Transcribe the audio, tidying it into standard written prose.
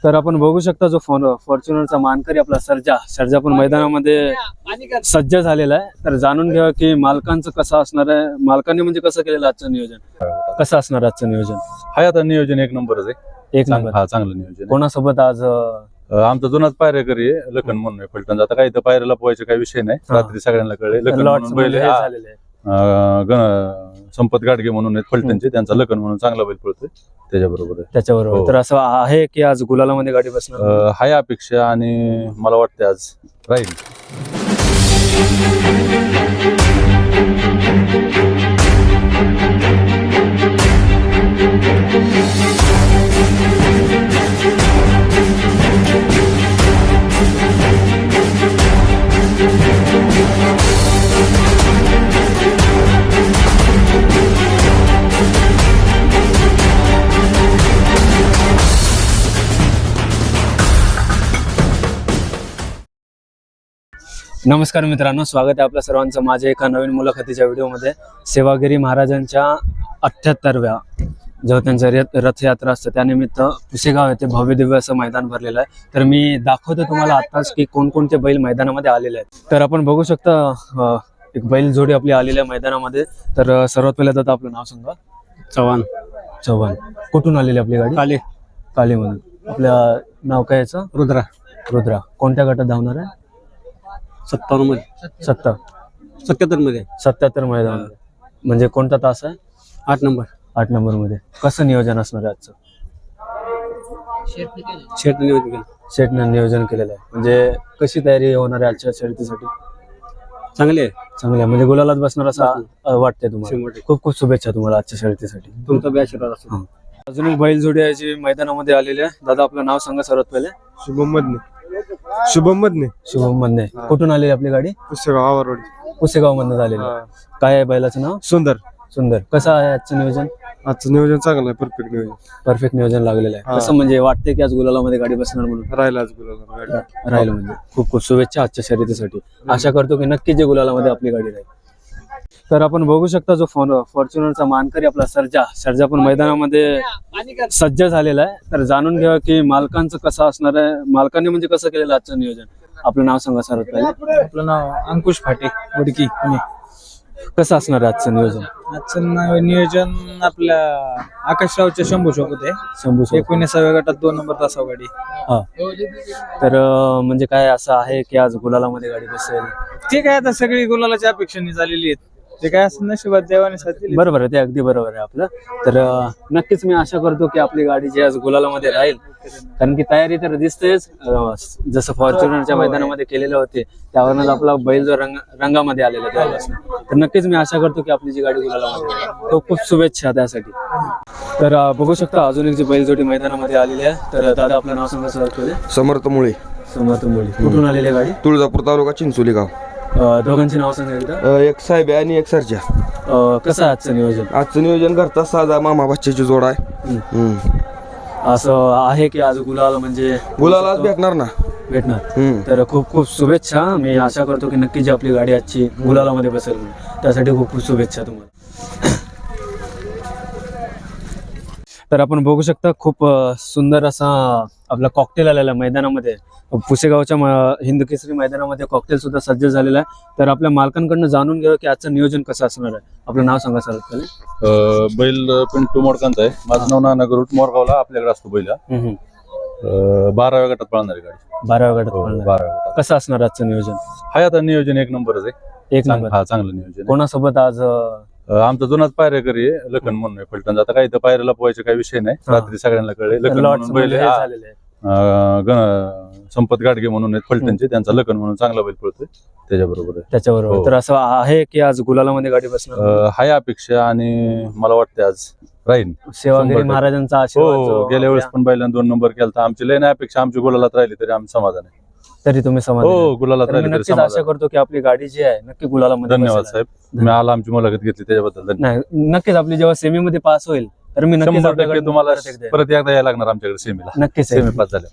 तर आपण बघू शकता जो फॉर्च्युनरचा मानकरी आपला सर्जा पण मैदानामध्ये सज्ज झालेला आहे. तर जाणून घ्या की मालकांचं कसं असणार आहे, मालकांनी म्हणजे कसं केलेलं आजचं नियोजन, कसं असणार आजचं नियोजन. हाय आता नियोजन एक नंबरच आहे. एक नंबर. हा चांगलं नियोजन आहे. कोणासोबत आज आमचा जुनाच पायरेकरी आहे लखन म्हणून फलटण. आता काही तर पायऱ्याला पोहायचे काही विषय नाही. रात्री सगळ्यांना कळले लखन म्हणून बैल झालेले आहे. संपत गाडगे म्हणून आहेत फलटणचे, त्यांचा लखन म्हणून चांगला बैल पळतोय त्याच्याबरोबर. हो. तर असं आहे की आज गुलालामध्ये गाडी बसणार. हाय अपेक्षा आणि मला वाटतं आज राहील. नमस्कार मित्रांनो, स्वागत आहे आपल्या सर्वांचं माझ्या एका नवीन मुलाखतीच्या व्हिडिओमध्ये. सेवागिरी महाराजांच्या 78व्या जेव्हा त्यांच्या रथयात्रा असते त्यानिमित्त पुसेगाव येथे भव्य दिव्य असं मैदान भरलेलं आहे. तर मी दाखवतो तुम्हाला आत्ताच की कोणकोणते बैल मैदानामध्ये आलेले आहेत. तर आपण बघू शकता एक बैल जोडी आपली आलेल्या मैदानामध्ये. तर सर्वात पहिलं तर आपलं नाव सांगा. चव्हाण. कुठून आलेली आपली गाडी? कालीमधून. आपल्या नाव काय याचं? रुद्रा. कोणत्या गटात धावणार आहे? 57 मध्ये 77 मध्ये 77 मैदानामध्ये. म्हणजे कोणता तास आहे? 8 नंबर 8 नंबर मध्ये. कसं नियोजन असणार आहे आजचं? शेटने नियोजन केलेलं आहे. म्हणजे कशी तयारी होणार आहे आजच्या शर्यतीसाठी? चांगले चांगली आहे. म्हणजे गुलालात बसणार असं वाटतंय तुम्हाला? खूप खूप शुभेच्छा तुम्हाला आजच्या शर्यतीसाठी. तुमचा बी आशीर्वाद असतो. अजून एक बैल जोडी आहे जी मैदानामध्ये आलेली आहे. दादा आपलं नाव सांगा सर्वात पहिले. शुभम मधने. कुठून आलेली आपली गाडी? पुसेगाव मधून झालेली. काय आहे बैलाचं नाव? सुंदर. कसं आहे आजचं नियोजन? आजचं नियोजन चांगलं आहे. परफेक्ट नियोजन लागलेलं आहे. कसं म्हणजे वाटतंय की आज गुलालामध्ये गाडी बसणार म्हणून? राहिलं म्हणजे खूप खूप शुभेच्छा आजच्या शर्यतीसाठी. आशा करतो की नक्की जे गुलालामध्ये आपली गाडी राहील. तर आपण बघू शकता जो फॉर्च्युनरचा मानकरी आपला सर्जा पण मैदानामध्ये सज्ज झालेला आहे. तर जाणून घ्या की मालकांचं कसं असणार आहे, मालकांनी म्हणजे कसं केलेलं आजचं नियोजन. आपलं नाव सांगा सर्वात पहिले. आपलं नाव अंकुश फाटे वडकी. कसं असणार आहे आजचं नियोजन? आजचं नियोजन आपल्या आकाशरावच्या शंभू सोबत आहे. 19व्या गटात 2 नंबर तासाव गाडी. हा. तर म्हणजे काय असं आहे की आज गुलालामध्ये गाडी बसेल? ठीक आहे, आता सगळी गुलालाची अपेक्षाने झालेली आहेत. ते काय असं नशिबात देवाने साथ दिली. बरोबर आहे, ते अगदी बरोबर आहे आपलं. तर नक्कीच मी आशा करतो की आपली गाडी जी आज गुलालामध्ये राहील. कारण की तयारी तर दिसतेच, जसं फॉर्च्युनरच्या मैदानामध्ये केलेलं होते त्यावरच आपला बैल जो रंगामध्ये आलेला त्यापासून. तर नक्कीच मी आशा करतो की आपली जी गाडी गुलालामध्ये राहील. खूप खूप शुभेच्छा त्यासाठी. तर बघू शकता अजून एक जी बैलजोडी मैदानामध्ये आलेली आहे. तर दादा आपलं नाव सांगा सर्वात पहिले. समर्थ मुळे. कुठून आलेली गाडी? तुळजापूर तालुका चिंचोली गाव. दोघांची नाव सांगा एकदा. एक साहेब आहे आणि एक सरजा. कसं आहे आजचं नियोजन? आजचं नियोजन करता साधा मामा बच्चेची जोड आहे. असं आहे की आज गुलाल म्हणजे गुलालाच भेटणार ना. तर खूप खूप शुभेच्छा. मी आशा करतो की नक्की जी आपली गाडी आजची गुलालामध्ये बसेल त्यासाठी खूप खूप शुभेच्छा तुम्हाला. तर आपण बघू शकता खूप सुंदर असा आपला कॉकटेल आलेला मैदानामध्ये. पुसेगावच्या हिंद केसरी मैदानामध्ये कॉकटेल सुद्धा सज्ज झालेला आहे. तर आपल्या मालकांकडनं जाणून घ्या की आजचं नियोजन कसं असणार आहे. आपलं नाव सांगा सर पहिले. बैल पिंटू मोडकांचा आहे. माझं नाव नानागरुट मोरगावला आपल्याकडे असतो बैल. 12व्या गटात पळणार आहे गाडी. 12व्या गटात पळणार. 12व्या गटात. कसं असणार आजचं नियोजन? हाय आता नियोजन एक नंबरच आहे. एक नंबर. हा चांगलं नियोजन. कोणासोबत आज? आमचा जुनाच पायरेकरी आहे लखन म्हणून फलटण. आता काही तर पायऱ्याला पोहायचे काही विषय नाही. रात्री सगळ्यांना कळले लखन म्हणून बैल संपत गाडगे म्हणून आहेत फलटणचे, त्यांचा लखन म्हणून चांगला बैल पळतोय त्याच्याबरोबर. तर असं आहे की आज गुलालामध्ये गाडी बसणार. हाय अपेक्षा आणि मला वाटतं आज राहील. सेवागिरी महाराजांचा आशीर्वाद. गेल्या वेळेस पण बैलांना 2 नंबर केला. आमची लय नाही अपेक्षा, आमची गुलालात राहिली तरी आम्ही समाधान आहे. तरी तुम्ही समाधान? गुलालात राहिली. नक्कीच आशा करतो की आपली गाडी जी आहे नक्की गुलालामध्ये. धन्यवाद साहेब, तुम्ही आला आमची मुलाखत घेतली त्याच्याबद्दल. नाही, नक्कीच आपली जेव्हा सेमी मध्ये पास होईल तर मी नक्कीच तुम्हाला परत एकदा यायला लागणार आमच्याकडे सेमीला. नक्कीच सेमी पास झाले.